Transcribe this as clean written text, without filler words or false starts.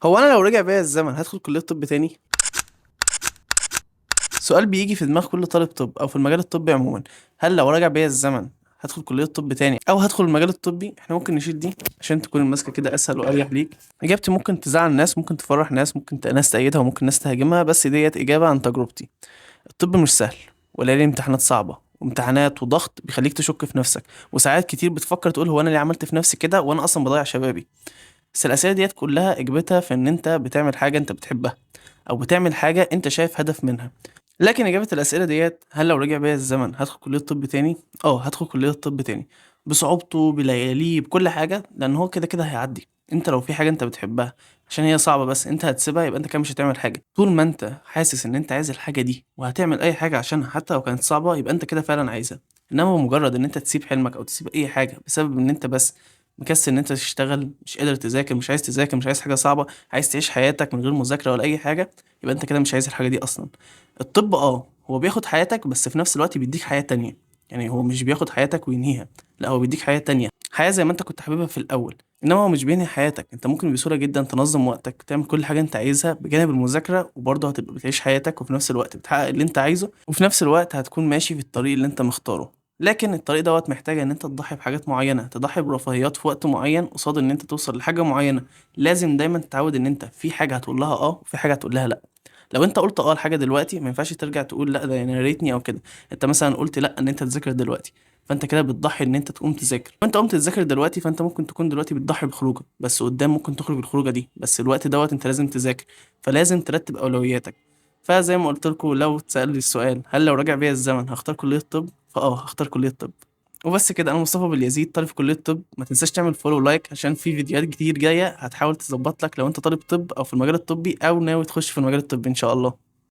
هو انا لو رجع بيا الزمن هدخل كلية طب تاني؟ سؤال بيجي في دماغ كل طالب طب او في المجال الطبي عموما. هل لو رجع بيا الزمن هدخل كلية طب تاني او هدخل المجال الطبي؟ احنا ممكن نشيل دي عشان تكون المسكة كده اسهل واريح ليك. اجابتي ممكن تزعل ناس، ممكن تفرح ناس، ممكن ناس تأيدها وممكن ناس تهاجمها، بس ديت اجابة عن تجربتي. الطب مش سهل، وليالي امتحانات صعبة وامتحانات وضغط بيخليك تشك في نفسك، وساعات كتير بتفكر تقول هو انا ليه عملت في نفسي كده وانا اصلا بضيع شبابي. بس الأسئلة ديت كلها إجابتها في إن أنت بتعمل حاجة أنت بتحبها، أو بتعمل حاجة أنت شايف هدف منها. لكن إجابة الأسئلة ديت، هل لو رجع بيا الزمن هدخل كلية طب تاني؟ هدخل كلية طب تاني، بصعوبته بلياليه بكل حاجة، لأن هو كده كده هيعدي. أنت لو في حاجة أنت بتحبها عشان هي صعبة بس أنت هتسيبها، يبقى أنت كده مش هتعمل حاجة. طول ما أنت حاسس إن أنت عايز الحاجة دي وهتعمل أي حاجة عشانها حتى لو كانت صعبة، يبقى أنت كده فعلا عايزها. إنما مجرد إن أنت تسيب حلمك أو تسيب أي حاجة بسبب إن أنت بس مكسل ان انت تشتغل، مش قادر تذاكر، مش عايز تذاكر، مش عايز حاجه صعبه، عايز تعيش حياتك من غير مذاكره ولا اي حاجه، يبقى انت كده مش عايز الحاجه دي اصلا. الطب هو بياخد حياتك بس في نفس الوقت بيديك حياه تانية. يعني هو مش بياخد حياتك وينهيها، لا هو بيديك حياه تانية، حياه زي ما انت كنت حاببها في الاول. انما هو مش بينهي حياتك، انت ممكن بسهوله جدا تنظم وقتك، تعمل كل حاجه انت عايزها بجانب المذاكره، وبرضه هتبقى بتعيش حياتك وفي نفس الوقت بتحقق اللي انت عايزه، وفي نفس الوقت هتكون ماشي في الطريق اللي انت مختاره. لكن الطريق دوت محتاج ان انت تضحي بحاجات معينة، تضحي برفاهيات في وقت معين قصاد ان انت توصل لحاجة معينة. لازم دايما تتعود ان انت في حاجة هتقول لها وفي حاجة هتقول لها لا. لو انت قلت الحاجة دلوقتي، ما ينفعش ترجع تقول لا ده يعني يا ريتني او كده. انت مثلا قلت لا ان انت تذاكر دلوقتي، فانت كده بتضحي ان انت تقوم تذاكر، وانت قمت تذاكر دلوقتي فانت ممكن تكون دلوقتي بتضحي بخروجه، بس قدام ممكن تخرج الخروجه دي، بس الوقت دوت انت لازم تذاكر. فلازم ترتب اولوياتك. فزي ما قلت لكم، لو اتسأل لي السؤال هل لو رجع بيا الزمن هختار كلية طب، هختار كلية طب. وبس كده، انا مصطفى باليزيد، طالب في كلية طب. ما تنساش تعمل فولو لايك عشان في فيديوهات كتير جاية هتحاول تظبط لك لو انت طالب طب او في المجال الطبي او ناوي تخش في المجال الطبي ان شاء الله.